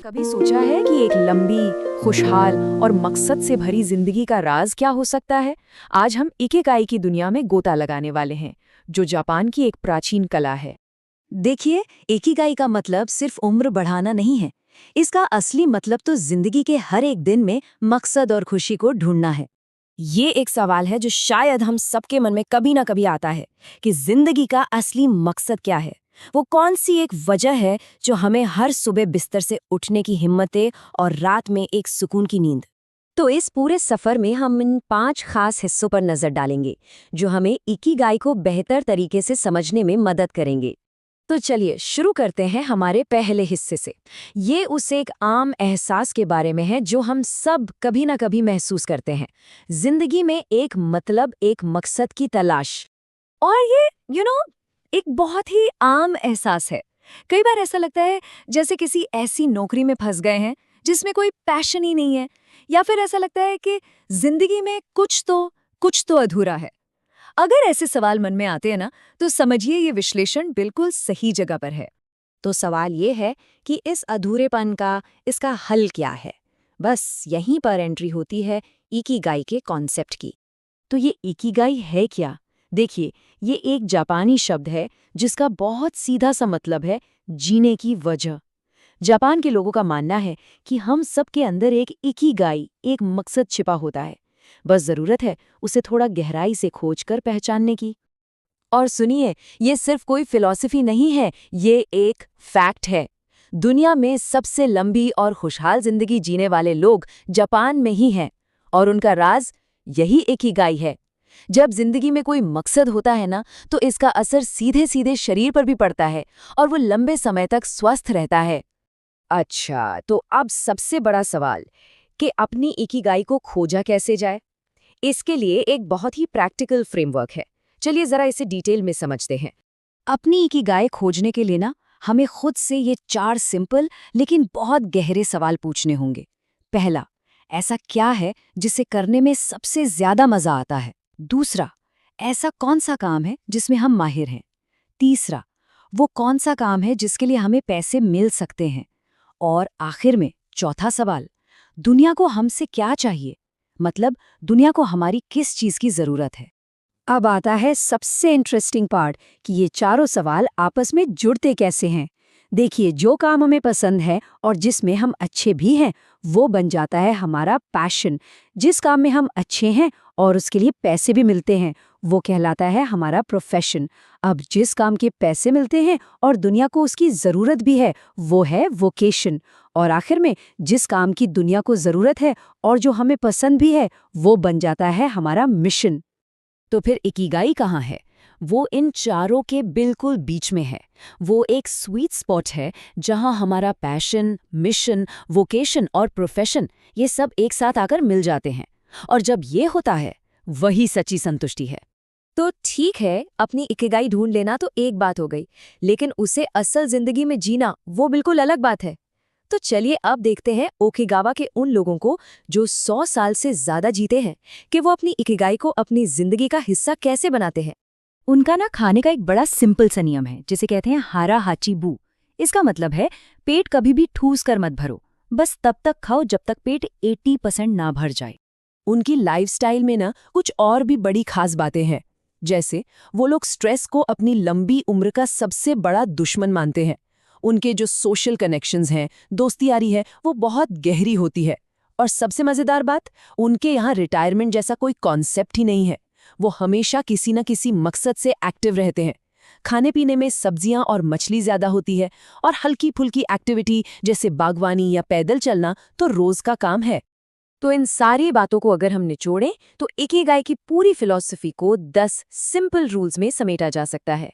कभी सोचा है कि एक लंबी, खुशहाल और मकसद से भरी जिंदगी का राज क्या हो सकता है? आज हम इकिगाई की दुनिया में गोता लगाने वाले हैं, जो जापान की एक प्राचीन कला है। देखिए, इकिगाई का मतलब सिर्फ उम्र बढ़ाना नहीं है। इसका असली मतलब तो जिंदगी के हर एक दिन में मकसद और खुशी को ढूंढना है। ये एक सवाल है जो शायद हम सबके मन में कभी ना कभी आता है कि जिंदगी का असली मकसद क्या है। वो कौन सी एक वजह है जो हमें हर सुबह बिस्तर से उठने की हिम्मत दे और रात में एक सुकून की नींद। तो इस पूरे सफर में हम इन 5 खास हिस्सों पर नजर डालेंगे, जो हमें इकिगाई को बेहतर तरीके से समझने में मदद करेंगे। तो चलिए शुरू करते हैं हमारे पहले हिस्से से। ये उस एक आम एहसास के बारे में है जो हम सब कभी ना कभी महसूस करते हैं। जिंदगी में एक मतलब, एक मकसद की तलाश। और ये एक बहुत ही आम एहसास है। कई बार ऐसा लगता है जैसे किसी ऐसी नौकरी में फंस गए हैं जिसमें कोई पैशन ही नहीं है, या फिर ऐसा लगता है कि जिंदगी में कुछ तो अधूरा है। अगर ऐसे सवाल मन में आते हैं ना, तो समझिए ये विश्लेषण बिल्कुल सही जगह पर है। तो सवाल ये है कि इस अधूरेपन का इसका हल क्या है। बस यहीं पर एंट्री होती है इकिगाई के कॉन्सेप्ट की। तो ये इकिगाई है क्या? देखिए, ये एक जापानी शब्द है जिसका बहुत सीधा सा मतलब है जीने की वजह। जापान के लोगों का मानना है कि हम सब के अंदर एक इकिगाई, एक मकसद छिपा होता है। बस जरूरत है उसे थोड़ा गहराई से खोजकर पहचानने की। और सुनिए, ये सिर्फ कोई फिलॉसफी नहीं है, ये एक फैक्ट है। दुनिया में सबसे लंबी और खुशहाल जिंदगी जीने वाले लोग जापान में ही हैं, और उनका राज यही इकिगाई है। जब जिंदगी में कोई मकसद होता है ना, तो इसका असर सीधे सीधे शरीर पर भी पड़ता है और वो लंबे समय तक स्वस्थ रहता है। अच्छा, तो अब सबसे बड़ा सवाल कि अपनी इकिगाई को खोजा कैसे जाए। इसके लिए एक बहुत ही प्रैक्टिकल फ्रेमवर्क है। चलिए जरा इसे डिटेल में समझते हैं। अपनी इकिगाई खोजने के लिए ना, हमें खुद से ये 4 सिंपल लेकिन बहुत गहरे सवाल पूछने होंगे। पहला, ऐसा क्या है जिसे करने में सबसे ज्यादा मजा आता है? दूसरा, ऐसा कौन सा काम है जिसमें हम माहिर हैं? तीसरा, वो कौन सा काम है जिसके लिए हमें पैसे मिल सकते हैं? और आखिर में चौथा सवाल, दुनिया को हमसे क्या चाहिए? मतलब दुनिया को हमारी किस चीज की जरूरत है? अब आता है सबसे इंटरेस्टिंग पार्ट कि ये चारों सवाल आपस में जुड़ते कैसे हैं। देखिए, जो काम हमें पसंद है और जिसमें हम अच्छे भी हैं, वो बन जाता है हमारा पैशन। जिस काम में हम अच्छे हैं और उसके लिए पैसे भी मिलते हैं, वो कहलाता है हमारा प्रोफेशन। अब जिस काम के पैसे मिलते हैं और दुनिया को उसकी ज़रूरत भी है, वो है वोकेशन। और आखिर में जिस काम की दुनिया को ज़रूरत है और जो हमें पसंद भी है, वो बन जाता है हमारा मिशन। तो फिर इकिगाई कहाँ है? वो इन चारों के बिल्कुल बीच में है। वो एक स्वीट स्पॉट है जहां हमारा पैशन, मिशन, वोकेशन और प्रोफेशन, ये सब एक साथ आकर मिल जाते हैं। और जब ये होता है, वही सच्ची संतुष्टि है। तो ठीक है, अपनी इकिगाई ढूंढ लेना तो एक बात हो गई, लेकिन उसे असल जिंदगी में जीना वो बिल्कुल अलग बात है। तो चलिए अब देखते हैं ओकिगावा के उन लोगों को जो 100 साल से ज्यादा जीते हैं, कि वो अपनी इकिगाई को अपनी जिंदगी का हिस्सा कैसे बनाते हैं। उनका ना खाने का एक बड़ा सिंपल सा नियम है, जिसे कहते हैं हारा हाची बू। इसका मतलब है पेट कभी भी ठूस कर मत भरो, बस तब तक खाओ जब तक पेट 80% ना भर जाए। उनकी लाइफस्टाइल में ना कुछ और भी बड़ी खास बातें हैं, जैसे वो लोग स्ट्रेस को अपनी लंबी उम्र का सबसे बड़ा दुश्मन मानते हैं। उनके जो सोशल कनेक्शंस हैं, दोस्ती यारी है, वो बहुत गहरी होती है। और सबसे मजेदार बात, उनके यहाँ रिटायरमेंट जैसा कोई कॉन्सेप्ट ही नहीं है। वो हमेशा किसी न किसी मकसद से एक्टिव रहते हैं। खाने पीने में सब्जियां और मछली ज्यादा होती है, और हल्की फुल्की एक्टिविटी जैसे बागवानी या पैदल चलना तो रोज का काम है। तो इन सारी बातों को अगर हम निचोड़ें, तो इकिगाई की पूरी फिलॉसफी को 10 सिंपल रूल्स में समेटा जा सकता है।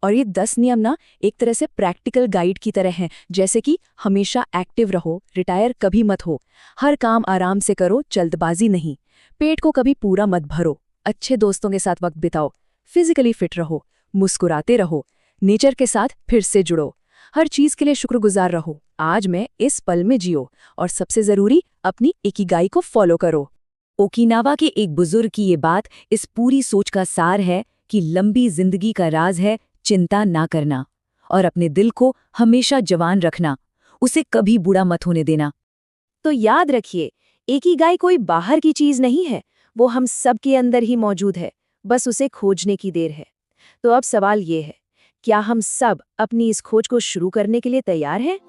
और ये 10 नियम ना एक तरह से प्रैक्टिकल गाइड की तरह हैं, जैसे कि हमेशा एक्टिव रहो, रिटायर कभी मत हो, हर काम आराम से करो, जल्दबाजी नहीं, पेट को कभी पूरा मत भरो, अच्छे दोस्तों के साथ वक्त बिताओ, फिजिकली फिट रहो, मुस्कुराते रहो, नेचर के साथ फिर से जुड़ो, हर चीज के लिए शुक्रगुजार रहो, आज मैं इस पल में जियो, और सबसे जरूरी, अपनी इकिगाई को फॉलो करो। ओकिनावा के एक बुजुर्ग की ये बात इस पूरी सोच का सार है कि लंबी जिंदगी का राज है चिंता ना करना और अपने दिल को हमेशा जवान रखना। उसे कभी बुरा मत होने देना। तो याद रखिए, इकिगाई कोई बाहर की चीज नहीं है, वो हम सब के अंदर ही मौजूद है, बस उसे खोजने की देर है। तो अब सवाल ये है, क्या हम सब अपनी इस खोज को शुरू करने के लिए तैयार हैं?